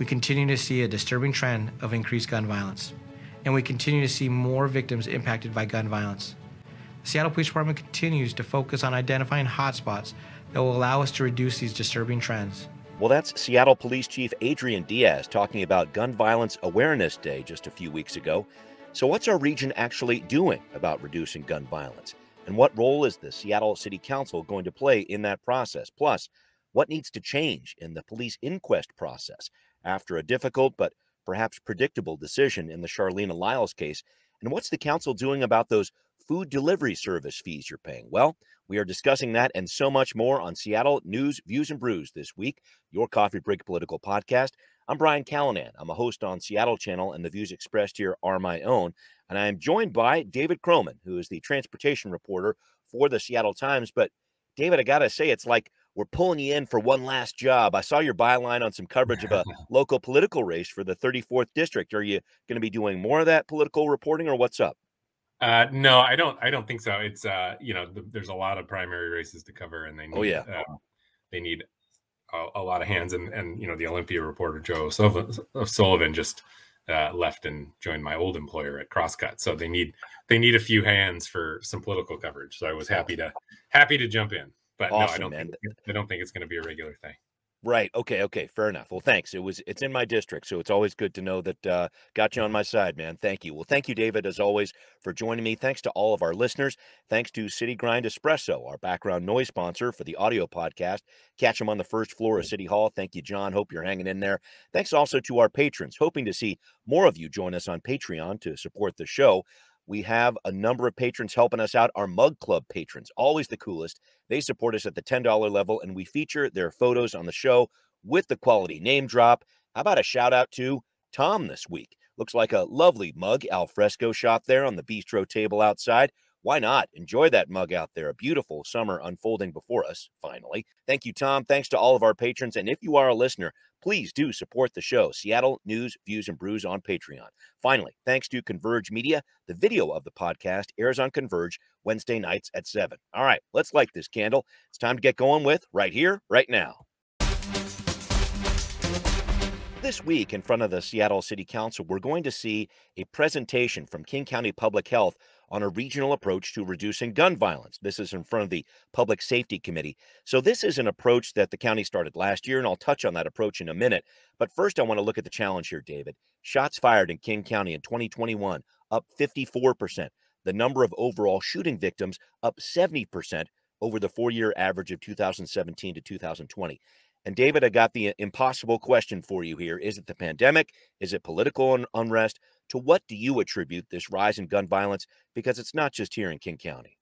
we continue to see a disturbing trend of increased gun violence, and we continue to see more victims impacted by gun violence. The Seattle Police Department continues to focus on identifying hotspots that will allow us to reduce these disturbing trends. Well, that's Seattle Police Chief Adrian Diaz talking about Gun Violence Awareness Day just a few weeks ago. So what's our region actually doing about reducing gun violence? And what role is the Seattle City Council going to play in that process? Plus, what needs to change in the police inquest process after a difficult but perhaps predictable decision in the Charleena Lyles case? And what's the council doing about those food delivery service fees you're paying? Well, we are discussing that and so much more on Seattle News, Views, and Brews this week, your coffee break political podcast. I'm Brian Callanan. I'm a host on Seattle Channel, and the views expressed here are my own. And I am joined by David Croman, who is the transportation reporter for the Seattle Times. But, David, I got to say, it's like we're pulling you in for one last job. I saw your byline on some coverage of a local political race for the 34th District. Are you going to be doing more of that political reporting, or what's up? No, I don't think so. It's there's a lot of primary races to cover, and they need a lot of hands. And the Olympia reporter Joe Sullivan just left and joined my old employer at Crosscut, so they need a few hands for some political coverage. So I was happy to jump in, but awesome, no, I don't think it's going to be a regular thing. Right. Okay. Fair enough. Well, thanks. It's in my district, so it's always good to know that got you on my side, man. Thank you. Well, thank you, David, as always, for joining me. Thanks to all of our listeners. Thanks to City Grind Espresso, our background noise sponsor for the audio podcast. Catch them on the first floor of City Hall. Thank you, John. Hope you're hanging in there. Thanks also to our patrons. Hoping to see more of you join us on Patreon to support the show. We have a number of patrons helping us out. Our Mug Club patrons, always the coolest. They support us at the $10 level, and we feature their photos on the show with the quality name drop. How about a shout out to Tom this week? Looks like a lovely mug al fresco shot there on the bistro table outside. Why not? Enjoy that mug out there. A beautiful summer unfolding before us, finally. Thank you, Tom. Thanks to all of our patrons. And if you are a listener, please do support the show, Seattle News, Views, and Brews on Patreon. Finally, thanks to Converge Media. The video of the podcast airs on Converge Wednesday nights at 7. All right, let's light this candle. It's time to get going with Right Here, Right Now. This week, in front of the Seattle City Council, we're going to see a presentation from King County Public Health on a regional approach to reducing gun violence. This is in front of the Public Safety Committee. So this is an approach that the county started last year, and I'll touch on that approach in a minute. But first, I want to look at the challenge here, David. Shots fired in King County in 2021, up 54%. The number of overall shooting victims up 70% over the 4-year average of 2017 to 2020. And David, I got the impossible question for you here. Is it the pandemic? Is it political unrest? To what do you attribute this rise in gun violence? Because it's not just here in King County.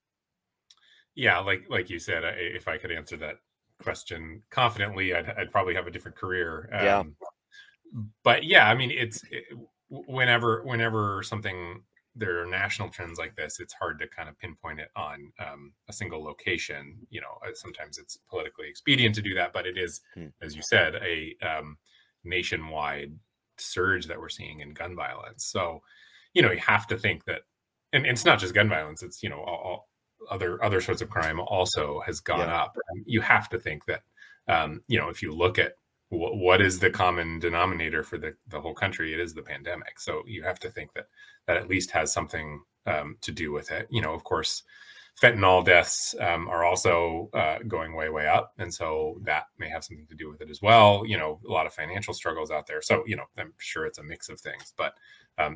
Yeah, like you said, if I could answer that question confidently, I'd probably have a different career. Yeah. But yeah, I mean, whenever something, there are national trends like this, it's hard to kind of pinpoint it on a single location. Sometimes it's politically expedient to do that, but it is, as you said, a nationwide surge that we're seeing in gun violence. So, you have to think that, and it's not just gun violence, it's, all other sorts of crime also has gone up. You have to think that, if you look at what is the common denominator for the whole country, it is the pandemic. So you have to think that at least has something to do with it. Of course, fentanyl deaths are also going way up. And so that may have something to do with it as well. A lot of financial struggles out there. So, I'm sure it's a mix of things. But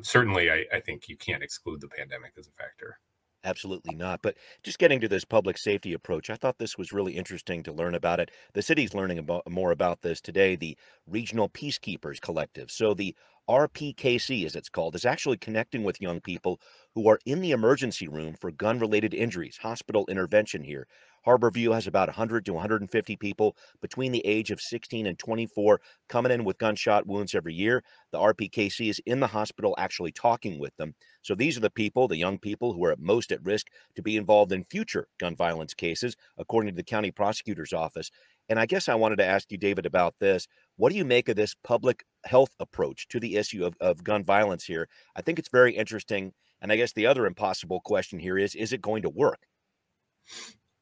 certainly, I think you can't exclude the pandemic as a factor. Absolutely not. But just getting to this public safety approach, I thought this was really interesting to learn about it. The city's learning more about this today, the Regional Peacekeepers Collective. So the RPKC, as it's called, is actually connecting with young people who are in the emergency room for gun-related injuries, hospital intervention here. Harborview has about 100 to 150 people between the age of 16 and 24 coming in with gunshot wounds every year. The RPKC is in the hospital actually talking with them. So these are the people, the young people, who are most at risk to be involved in future gun violence cases, according to the county prosecutor's office. And I guess I wanted to ask you, David, about this. What do you make of this public health approach to the issue of gun violence here? I think it's very interesting. And I guess the other impossible question here is it going to work?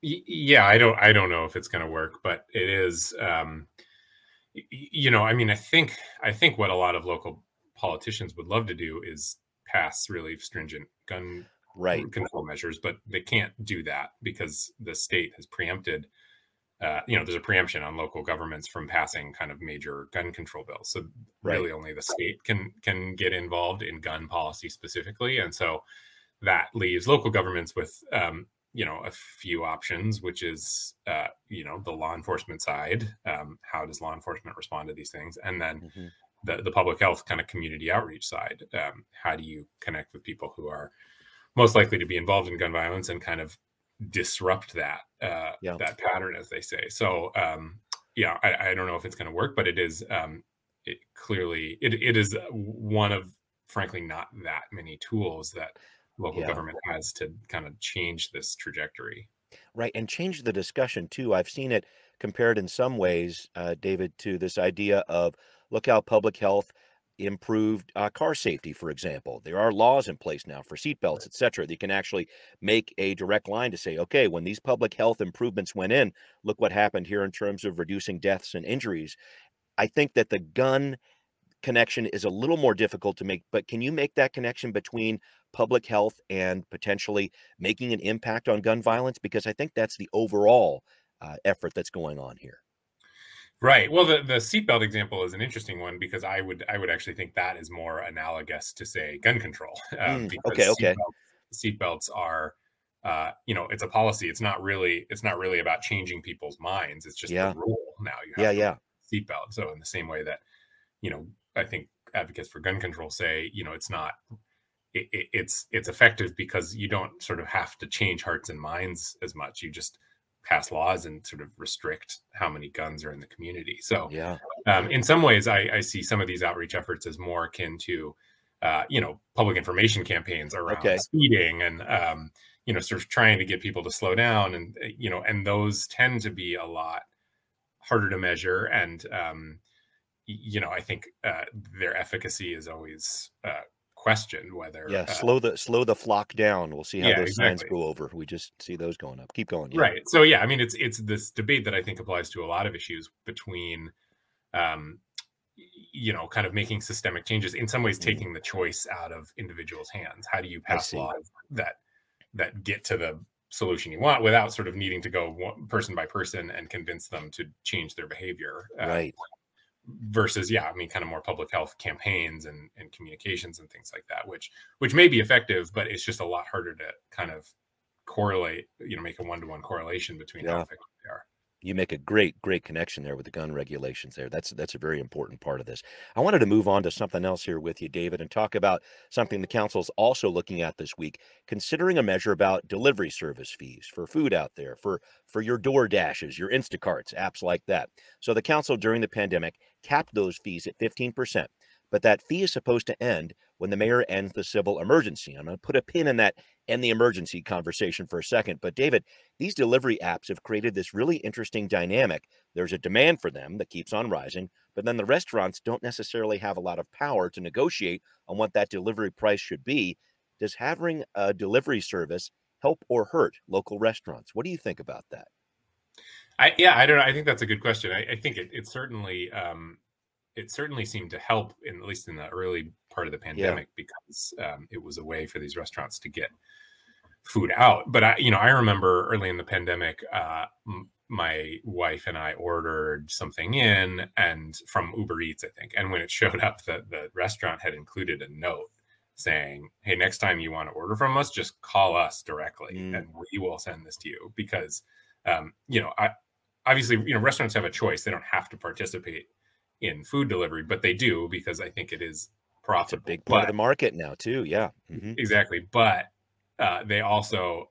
Yeah, I don't know if it's going to work, but it is, You know, I mean, I think what a lot of local politicians would love to do is pass really stringent gun Right. control measures, but they can't do that because the state has preempted. You know, there's a preemption on local governments from passing kind of major gun control bills. So Right. really, only the state can get involved in gun policy specifically, and so that leaves local governments with you know, a few options, which is you know, the law enforcement side. How does law enforcement respond to these things? And then Hmm. the public health kind of community outreach side. How do you connect with people who are most likely to be involved in gun violence and kind of disrupt that Yeah. that pattern, as they say? So yeah, I don't know if it's going to work, but it is clearly it is one of, frankly, not that many tools that local Yeah. government has to kind of change this trajectory. Right. And change the discussion too. I've seen it compared in some ways, David, to this idea of look how public health improved car safety, for example. There are laws in place now for seatbelts, et cetera. That you can actually make a direct line to say, okay, when these public health improvements went in, look what happened here in terms of reducing deaths and injuries. I think that the gun connection is a little more difficult to make, but can you make that connection between public health and potentially making an impact on gun violence? Because I think that's the overall effort that's going on here. Right. Well, the seatbelt example is an interesting one because I would actually think that is more analogous to, say, gun control, Okay, because okay. seatbelts are, you know, it's a policy. It's not really about changing people's minds. It's just the Yeah, rule now. You yeah, have to wear yeah, a seatbelt. So in the same way that, you know, I think advocates for gun control say, you know, it's not it's effective because you don't sort of have to change hearts and minds as much. You just pass laws and sort of restrict how many guns are in the community. So yeah. in some ways, I see some of these outreach efforts as more akin to, you know, public information campaigns around Okay. speeding and, you know, sort of trying to get people to slow down. And, you know, and those tend to be a lot harder to measure. And, you know, I think their efficacy is always questioned whether, Yeah, slow the flock down. We'll see how yeah, those signs exactly. go over. We just see those going up. Keep going. Yeah. Right. So, yeah, I mean, it's this debate that I think applies to a lot of issues between, um, you know, kind of making systemic changes, in some ways Mm, taking the choice out of individuals' hands. How do you I pass see. laws that get to the solution you want without sort of needing to go person by person and convince them to change their behavior? Right. Versus, yeah, I mean, kind of more public health campaigns and communications and things like that, which may be effective, but it's just a lot harder to kind of correlate, you know, make a one-to-one correlation between how Yeah. effective they are. You make a great connection there with the gun regulations there. That's a very important part of this. I wanted to move on to something else here with you, David, and talk about something the council's also looking at this week, considering a measure about delivery service fees for food out there, for your Door Dashes, your Instacarts, apps like that. So the council during the pandemic capped those fees at 15%, but that fee is supposed to end when the mayor ends the civil emergency. I'm going to put a pin in that end the emergency conversation for a second. But David, these delivery apps have created this really interesting dynamic. There's a demand for them that keeps on rising, but then the restaurants don't necessarily have a lot of power to negotiate on what that delivery price should be. Does having a delivery service help or hurt local restaurants? What do you think about that? Yeah, I don't know. I think that's a good question. I think it certainly seemed to help, in at least in the early part of the Yeah. pandemic, because it was a way for these restaurants to get food out. But I remember early in the pandemic, my wife and I ordered something in and from Uber Eats, I think. And when it showed up, the restaurant had included a note saying, "Hey, next time you want to order from us, just call us directly, Mm, and we will send this to you." Because, obviously, restaurants have a choice; they don't have to participate in food delivery, but they do because I think it is it's a profitable. big part of the But market now too. Yeah. exactly, but they also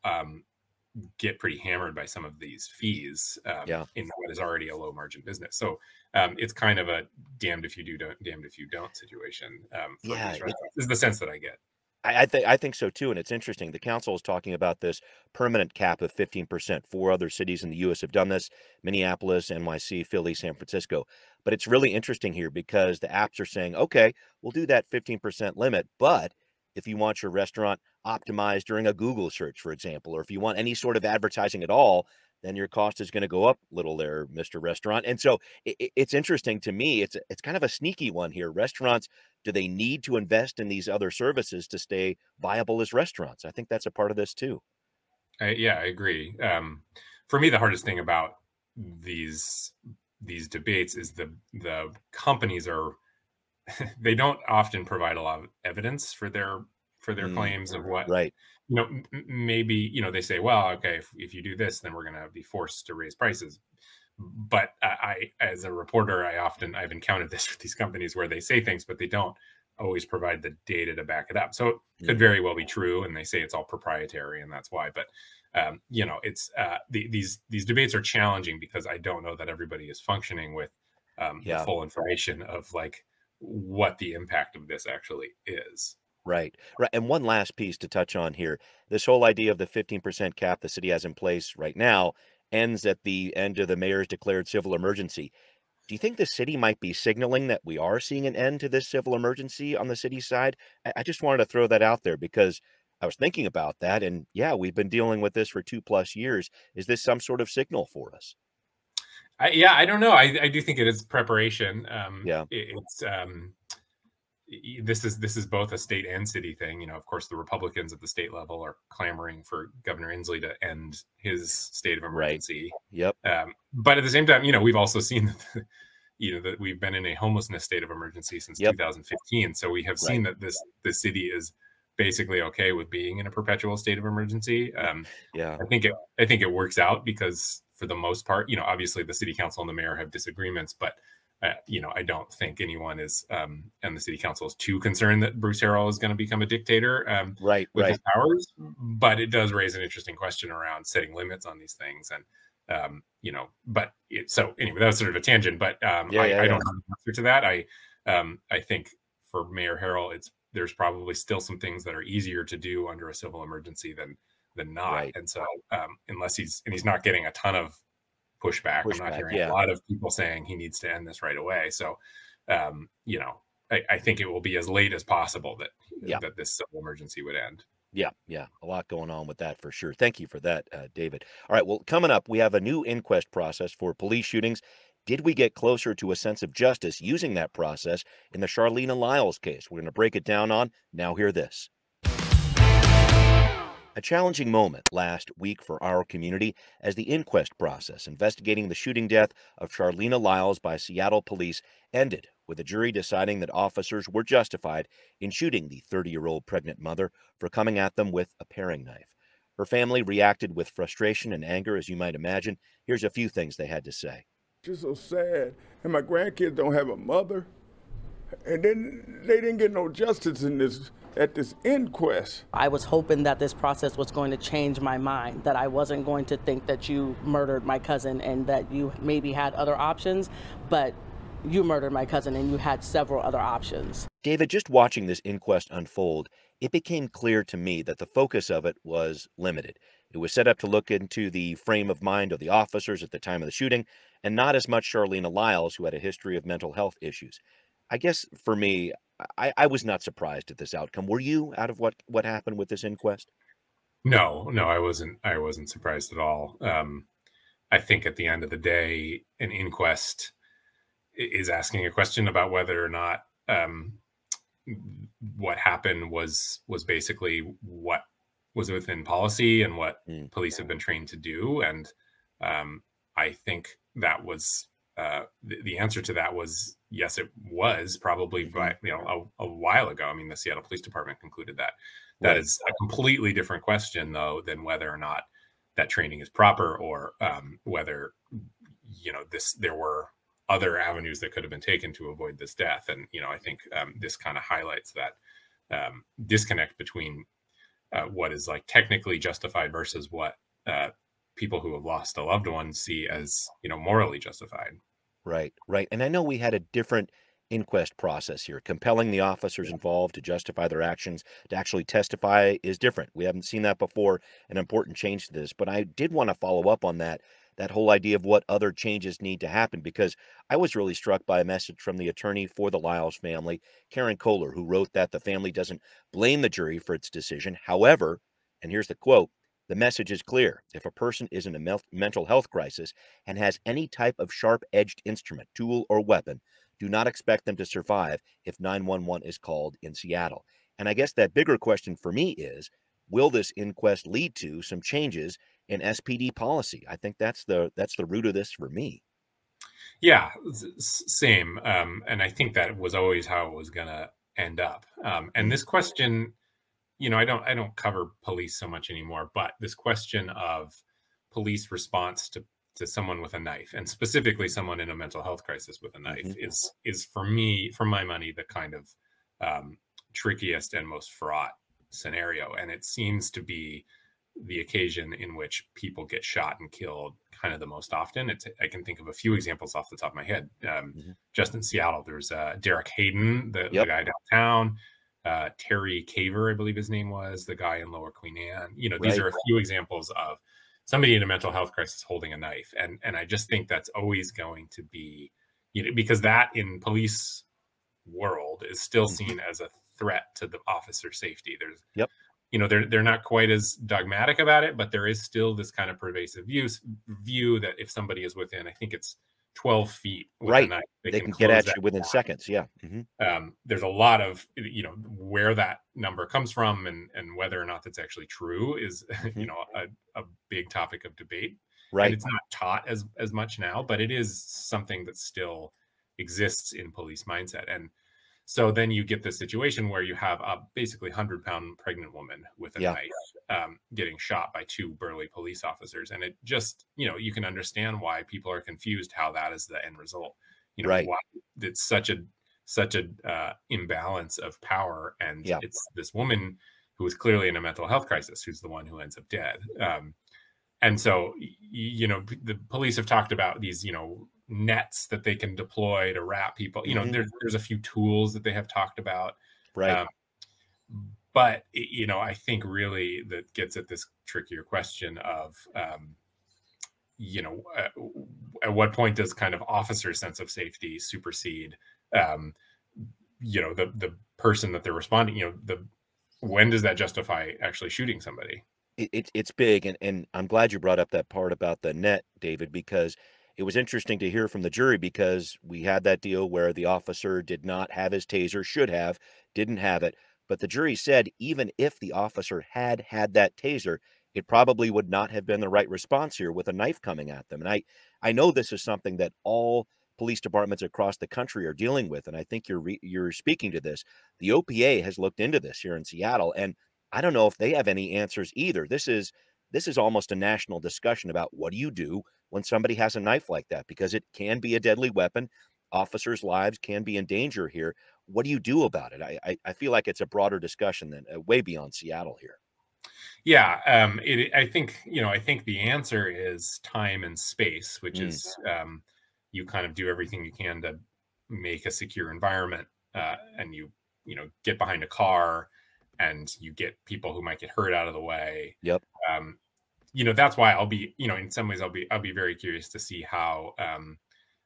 get pretty hammered by some of these fees Yeah. in what is already a low margin business. So it's kind of a damned if you do, damned if you don't situation for Yeah. these restaurants. Is the sense that I get. I think so too, and it's interesting. The council is talking about this permanent cap of 15%. Four other cities in the U.S. have done this: Minneapolis, NYC, Philly, San Francisco. But it's really interesting here because the apps are saying, okay, we'll do that 15% limit, but if you want your restaurant optimized during a Google search, for example, or if you want any sort of advertising at all, then your cost is going to go up a little there, Mr. Restaurant. And so it's interesting to me. It's kind of a sneaky one here. Restaurants, do they need to invest in these other services to stay viable as restaurants? I think that's a part of this too. Yeah, I agree. For me, the hardest thing about these debates is the companies are they don't often provide a lot of evidence for their claims of what, right. Maybe, they say, well, okay, if you do this, then we're going to be forced to raise prices. But I, as a reporter, I've encountered this with these companies where they say things, but they don't always provide the data to back it up. So it could very well be true, and they say it's all proprietary, and that's why. But it's these debates are challenging because I don't know that everybody is functioning with the full information of like what the impact of this actually is. Right. Right. And one last piece to touch on here. This whole idea of the 15% cap the city has in place right now ends at the end of the mayor's declared civil emergency. Do you think the city might be signaling that we are seeing an end to this civil emergency on the city side? I just wanted to throw that out there because I was thinking about that. And yeah, we've been dealing with this for 2+ years. Is this some sort of signal for us? I don't know. I do think it is preparation. This is both a state and city thing. Of course, the Republicans at the state level are clamoring for Governor Inslee to end his state of emergency. Right. Yep. But at the same time, we've also seen that, that we've been in a homelessness state of emergency since 2015. So we have seen that the city is basically okay with being in a perpetual state of emergency. I think it works out because for the most part, obviously the city council and the mayor have disagreements, but I don't think anyone is, and the city council is too concerned that Bruce Harrell is going to become a dictator with his powers. But it does raise an interesting question around setting limits on these things. And, so anyway, that was sort of a tangent, but I don't have an answer to that. I think for Mayor Harrell, there's probably still some things that are easier to do under a civil emergency than not. Right. And so unless he's not getting a ton of pushback. I'm not hearing a lot of people saying he needs to end this right away. So, I think it will be as late as possible that this civil emergency would end. Yeah. A lot going on with that for sure. Thank you for that, David. All right. Well, coming up, we have a new inquest process for police shootings. Did we get closer to a sense of justice using that process in the Charleena Lyles case? We're going to break it down on Now Hear This. A challenging moment last week for our community as the inquest process investigating the shooting death of Charleena Lyles by Seattle police ended with a jury deciding that officers were justified in shooting the 30-year-old pregnant mother for coming at them with a paring knife. Her family reacted with frustration and anger, as you might imagine. Here's a few things they had to say. Just so sad, and my grandkids don't have a mother, and then they didn't get no justice at this inquest. I was hoping that this process was going to change my mind, that I wasn't going to think that you murdered my cousin and that you maybe had other options, but you murdered my cousin and you had several other options. David, just watching this inquest unfold, it became clear to me that the focus of it was limited. It was set up to look into the frame of mind of the officers at the time of the shooting, and not as much Charleena Lyles, who had a history of mental health issues. I guess for me, I was not surprised at this outcome. Were you, out of what happened with this inquest? No, I wasn't surprised at all. I think at the end of the day, an inquest is asking a question about whether or not what happened was basically what was within policy and what police have been trained to do. And I think that was the answer to that was yes, it was probably by, a while ago. I mean, the Seattle Police Department concluded that. That is a completely different question, though, than whether or not that training is proper or whether, there were other avenues that could have been taken to avoid this death. And, I think this kind of highlights that disconnect between what is like technically justified versus what people who have lost a loved one see as, morally justified. Right. And I know we had a different inquest process here. Compelling the officers involved to justify their actions to actually testify is different. We haven't seen that before, an important change to this. But I did want to follow up on that whole idea of what other changes need to happen, because I was really struck by a message from the attorney for the Lyles family, Karen Kohler, who wrote that the family doesn't blame the jury for its decision. However, and here's the quote, The message is clear. If a person is in a mental health crisis and has any type of sharp-edged instrument, tool, or weapon, do not expect them to survive if 911 is called in Seattle. And I guess that bigger question for me is, will this inquest lead to some changes in SPD policy? I think that's the root of this for me. Yeah, same. And I think that was always how it was going to end up. And this question, you know, I don't cover police so much anymore, but this question of police response to someone with a knife, and specifically someone in a mental health crisis with a knife, is for me, for my money, the kind of trickiest and most fraught scenario. And it seems to be the occasion in which people get shot and killed kind of the most often. I can think of a few examples off the top of my head. Just in Seattle, there's Derek Hayden, the guy downtown, Terry Caver, I believe his name was, the guy in Lower Queen Anne. You know, these are a few examples of somebody in a mental health crisis holding a knife. And I just think that's always going to be, you know, because that in police world is still seen as a threat to the officer's safety. There's, you know, they're not quite as dogmatic about it, but there is still this kind of pervasive view that if somebody is within, I think it's 12 feet, with a knife, they can get at you within seconds. There's a lot of, you know, where that number comes from and whether or not that's actually true is, you know, a big topic of debate. And it's not taught as much now, but it is something that still exists in police mindset. And so then you get this situation where you have a basically 100-pound pregnant woman with a knife getting shot by two burly police officers. And it just, you know, you can understand why people are confused how that is the end result. You know, why it's such a imbalance of power. And it's this woman who is clearly in a mental health crisis who's the one who ends up dead. And so, you know, the police have talked about these, you know, nets that they can deploy to wrap people. You know, there's a few tools that they have talked about. But, you know, I think really that gets at this trickier question of, you know, at what point does kind of officer sense of safety supersede, you know, the person that they're responding, you know, when does that justify actually shooting somebody? It's big. And I'm glad you brought up that part about the net, David, because it was interesting to hear from the jury, because we had that deal where the officer did not have his taser, should have, didn't have it. But the jury said even if the officer had that taser, it probably would not have been the right response here with a knife coming at them. And I know this is something that all police departments across the country are dealing with. And I think you're speaking to this. The OPA has looked into this here in Seattle, and I don't know if they have any answers either. This is almost a national discussion about what do you do when somebody has a knife like that, because it can be a deadly weapon. Officers' lives can be in danger here. What do you do about it? I feel like it's a broader discussion than way beyond Seattle here. Yeah, I think, you know, I think the answer is time and space, which is you kind of do everything you can to make a secure environment, and you know, get behind a car and you get people who might get hurt out of the way. You know, that's why I'll be, you know, in some ways I'll be very curious to see how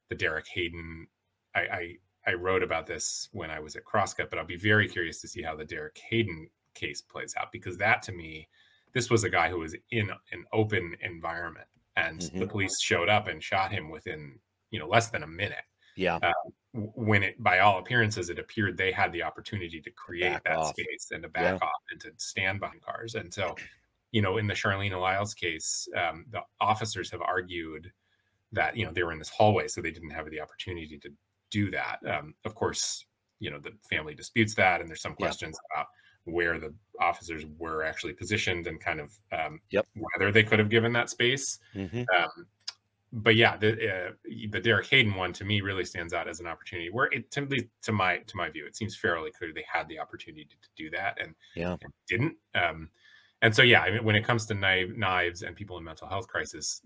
the Derek Hayden, I wrote about this when I was at Crosscut, but I'll be very curious to see how the Derek Hayden case plays out, because that, to me, this was a guy who was in an open environment, and the police showed up and shot him within, you know, less than a minute. When it, by all appearances, it appeared they had the opportunity to create that space and to back off and to stand behind cars. And so, you know, in the Charleena Lyles case, the officers have argued that, you know, they were in this hallway, so they didn't have the opportunity to do that. Of course, you know, the family disputes that, and there's some questions about where the officers were actually positioned and kind of whether they could have given that space. But yeah, the Derek Hayden one, to me, really stands out as an opportunity where it, to my view, it seems fairly clear they had the opportunity to do that and didn't. And so, yeah, I mean, when it comes to knives and people in mental health crisis,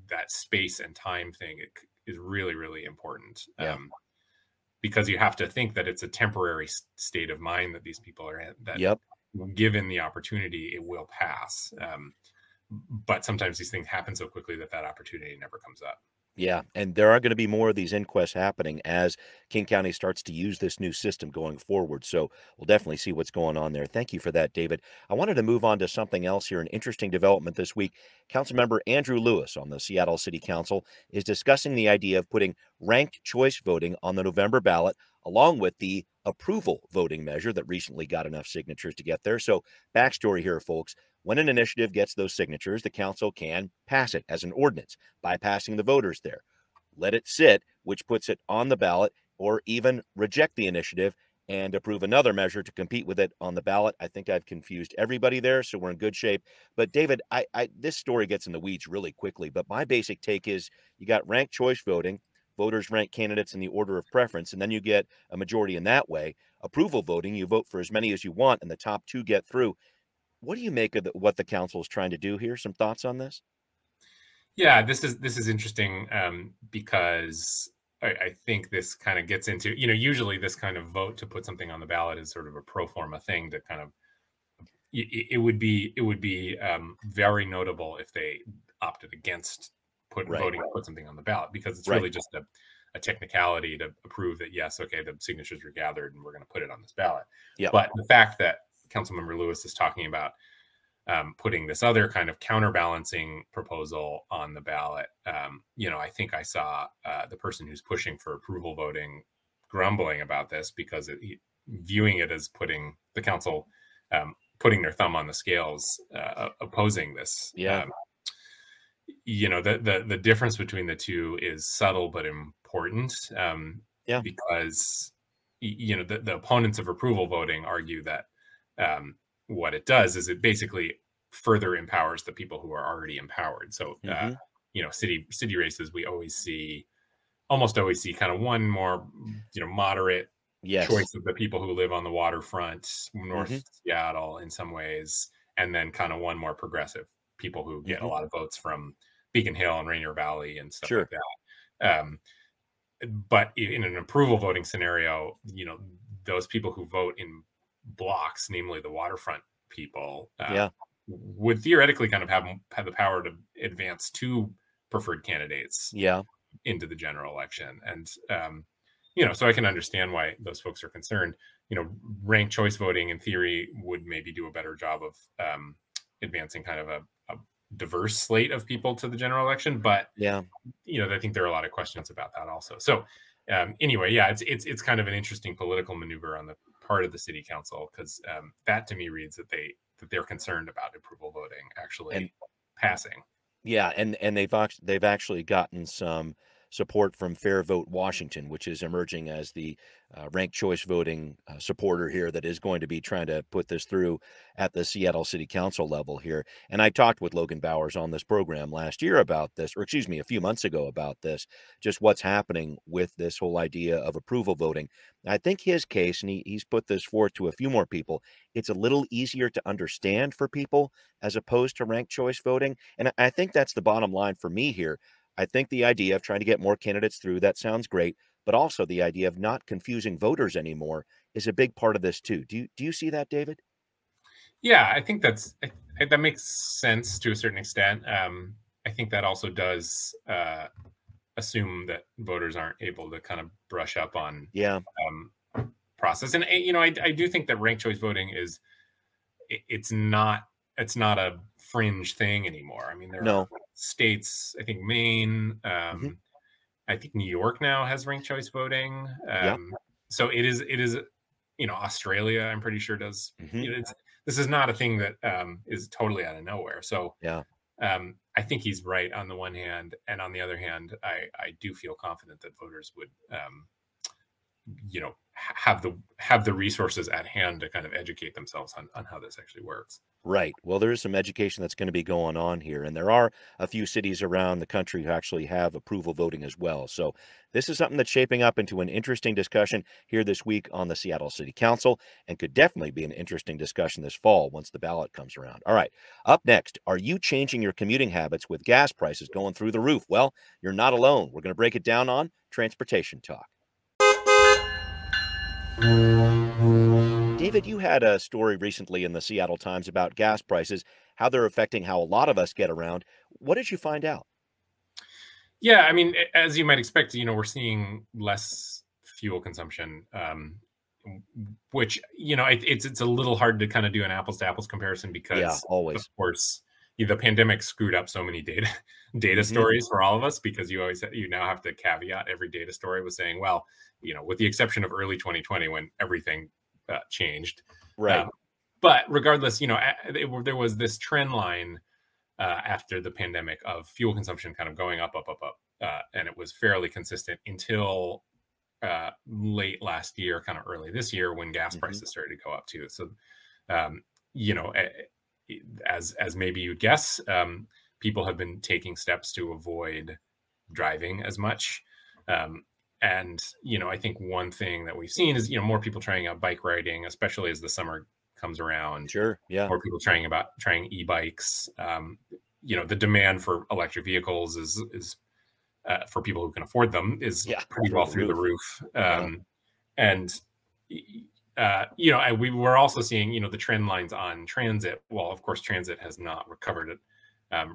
that space and time thing is really, really important. Because you have to think that it's a temporary state of mind that these people are in, that given the opportunity, it will pass. But sometimes these things happen so quickly that opportunity never comes up. Yeah, and there are going to be more of these inquests happening as King County starts to use this new system going forward. So we'll definitely see what's going on there. Thank you for that, David. I wanted to move on to something else here. An interesting development this week. Councilmember Andrew Lewis on the Seattle City Council is discussing the idea of putting ranked choice voting on the November ballot, along with the approval voting measure that recently got enough signatures to get there. So backstory here, folks. When an initiative gets those signatures, the council can pass it as an ordinance, bypassing the voters there. Let it sit, which puts it on the ballot, or even reject the initiative and approve another measure to compete with it on the ballot. I think I've confused everybody there, so we're in good shape. But David, this story gets in the weeds really quickly, but my basic take is you got ranked choice voting. Voters rank candidates in the order of preference, and then you get a majority in that way. Approval voting, you vote for as many as you want, and the top two get through. What do you make of what the council is trying to do here? Some thoughts on this? Yeah, this is interesting because I think this kind of gets into, usually this kind of vote to put something on the ballot is sort of a pro forma thing to kind of, it would be very notable if they opted against voting to put something on the ballot, because it's really just a technicality to prove that, yes, okay, the signatures were gathered and we're going to put it on this ballot. But the fact that Councilmember Lewis is talking about putting this other kind of counterbalancing proposal on the ballot, I think I saw the person who's pushing for approval voting grumbling about this because viewing it as putting the council putting their thumb on the scales, opposing this. The difference between the two is subtle but important, because the opponents of approval voting argue that what it does is it basically further empowers the people who are already empowered. So, city races, we almost always see kind of one more, moderate choice of the people who live on the waterfront, North Seattle in some ways, and then kind of one more progressive, people who get a lot of votes from Beacon Hill and Rainier Valley and stuff like that. But in an approval voting scenario, those people who vote in blocks, namely the waterfront people, would theoretically kind of have the power to advance two preferred candidates into the general election. And so I can understand why those folks are concerned. Ranked choice voting in theory would maybe do a better job of advancing kind of a diverse slate of people to the general election, but I think there are a lot of questions about that also. So anyway, it's kind of an interesting political maneuver on the part of the city council, because that to me reads that they're concerned about approval voting actually passing. And they've actually gotten some support from Fair Vote Washington, which is emerging as the ranked choice voting supporter here that is going to be trying to put this through at the Seattle City Council level here. And I talked with Logan Bowers on this program last year about this, or excuse me, a few months ago about this, just what's happening with this whole idea of approval voting. I think his case, and he's put this forth to a few more people, it's a little easier to understand for people as opposed to ranked choice voting. And I think that's the bottom line for me here. I think the idea of trying to get more candidates through, that sounds great, but also the idea of not confusing voters anymore is a big part of this too. Do you see that, David? Yeah, I think that makes sense to a certain extent. I think that also does assume that voters aren't able to kind of brush up on process. And I do think that ranked choice voting it's not a fringe thing anymore. I mean, there are states, I think Maine, I think New York now has ranked choice voting. So it is, Australia, I'm pretty sure does. This is not a thing that is totally out of nowhere. So I think he's right on the one hand, and on the other hand, I do feel confident that voters would, have the resources at hand to kind of educate themselves on how this actually works. Right. Well, there is some education that's going to be going on here, and there are a few cities around the country who actually have approval voting as well. So this is something that's shaping up into an interesting discussion here this week on the Seattle City Council, and could definitely be an interesting discussion this fall once the ballot comes around. All right. Up next, are you changing your commuting habits with gas prices going through the roof? Well, you're not alone. We're going to break it down on Transportation Talk. David, you had a story recently in the Seattle Times about gas prices, how they're affecting how a lot of us get around. What did you find out? Yeah, I mean, as you might expect, we're seeing less fuel consumption, which, it's a little hard to kind of do an apples to apples comparison because, always. of course, the pandemic screwed up so many data stories for all of us, because you now have to caveat every data story with saying, well, with the exception of early 2020 when everything changed. Right. But regardless, there was this trend line after the pandemic of fuel consumption kind of going up, and it was fairly consistent until late last year, kind of early this year, when gas prices started to go up too. So, as maybe you'd guess, people have been taking steps to avoid driving as much. And, I think one thing that we've seen is, more people trying out bike riding, especially as the summer comes around. Sure. Yeah. More people trying e-bikes. The demand for electric vehicles is for people who can afford them is pretty well through the roof. And we were also seeing, the trend lines on transit. Well, of course, transit has not recovered it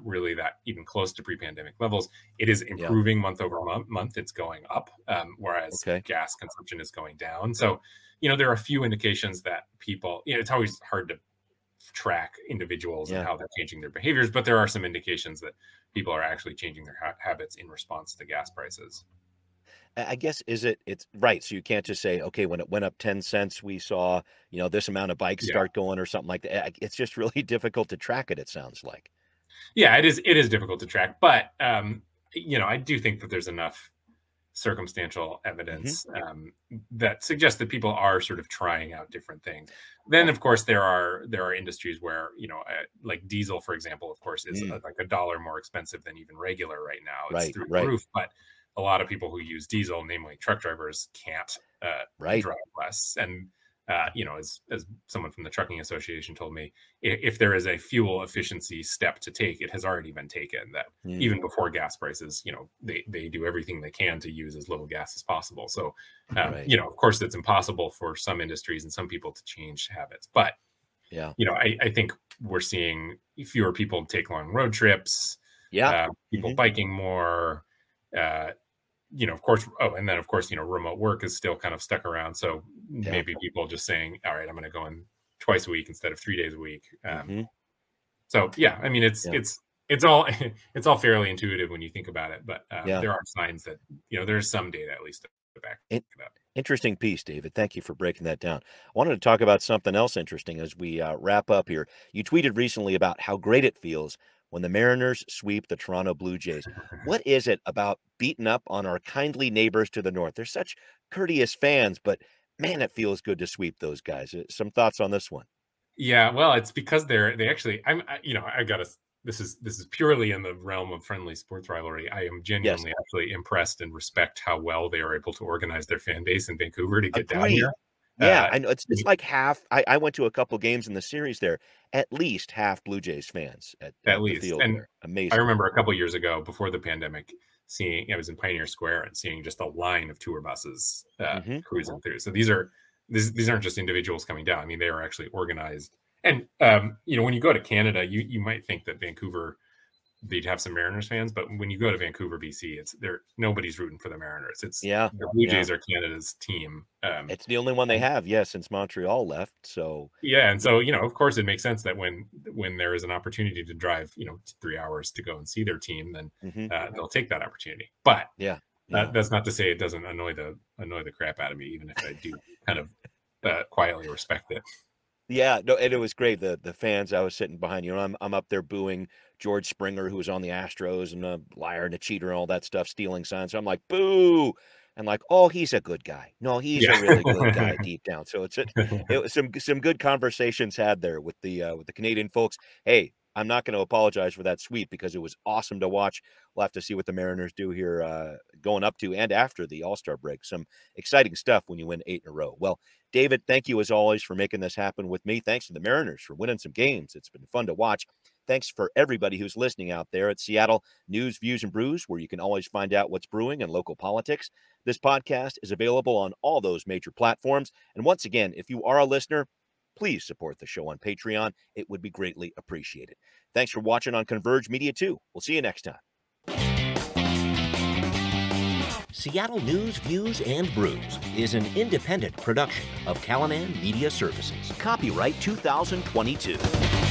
really that even close to pre-pandemic levels. It is improving month over month. It's going up, whereas gas consumption is going down. So, there are a few indications that people, it's always hard to track individuals and how they're changing their behaviors, but there are some indications that people are actually changing their habits in response to gas prices. I guess it's right. So you can't just say, okay, when it went up 10 cents, we saw, this amount of bikes start going or something like that. It's just really difficult to track it sounds like. Yeah, it is difficult to track, but I do think that there's enough circumstantial evidence that suggests that people are sort of trying out different things. Then, of course, there are industries where, like diesel, for example, of course, is like $1 more expensive than even regular right now. It's through the roof, but a lot of people who use diesel, namely truck drivers, can't drive less. And as someone from the Trucking Association told me, if there is a fuel efficiency step to take, it has already been taken. That even before gas prices, they do everything they can to use as little gas as possible. So, of course, it's impossible for some industries and some people to change habits. But, I think we're seeing fewer people take long road trips, people biking more, of course, and then, of course, remote work is still kind of stuck around. So maybe people just saying, all right, I'm going to go in twice a week instead of 3 days a week. So, I mean, it's all fairly intuitive when you think about it, but there are signs that, there's some data at least to back it up. Interesting piece, David. Thank you for breaking that down. I wanted to talk about something else interesting as we wrap up here. You tweeted recently about how great it feels when the Mariners sweep the Toronto Blue Jays. What is it about beating up on our kindly neighbors to the north? They're such courteous fans, but man, it feels good to sweep those guys. Some thoughts on this one? Yeah, well, it's because this is purely in the realm of friendly sports rivalry. I am genuinely actually impressed and respect how well they are able to organize their fan base in Vancouver to get down here. Yeah, I know it's like half. I went to a couple games in the series there. At least half Blue Jays fans at least. The field and there. Amazing. I remember a couple years ago, before the pandemic, I was in Pioneer Square and seeing just a line of tour buses cruising through. So these aren't just individuals coming down. I mean, they are actually organized. And when you go to Canada, you might think that Vancouver, they'd have some Mariners fans, but when you go to Vancouver, BC, nobody's rooting for the Mariners. It's the Blue Jays are Canada's team. It's the only one they have, since Montreal left. So and so of course, it makes sense that when there is an opportunity to drive 3 hours to go and see their team, then they'll take that opportunity. But that's not to say it doesn't annoy the crap out of me, even if I do kind of quietly respect it. Yeah, no, and it was great. The fans, I was sitting behind you. I'm up there booing George Springer, who was on the Astros, and a liar and a cheater and all that stuff, stealing signs. So I'm like, boo. And like, oh, he's a good guy. No, he's a really good guy deep down. So it was some good conversations had there with the Canadian folks. Hey, I'm not going to apologize for that sweep because it was awesome to watch. We'll have to see what the Mariners do here going up to and after the All-Star break. Some exciting stuff when you win 8 in a row. Well, David, thank you as always for making this happen with me. Thanks to the Mariners for winning some games. It's been fun to watch. Thanks for everybody who's listening out there at Seattle News, Views, and Brews, where you can always find out what's brewing in local politics. This podcast is available on all those major platforms. And once again, if you are a listener, please support the show on Patreon. It would be greatly appreciated. Thanks for watching on Converge Media 2. We'll see you next time. Seattle News, Views, and Brews is an independent production of Callanan Media Services. Copyright 2022.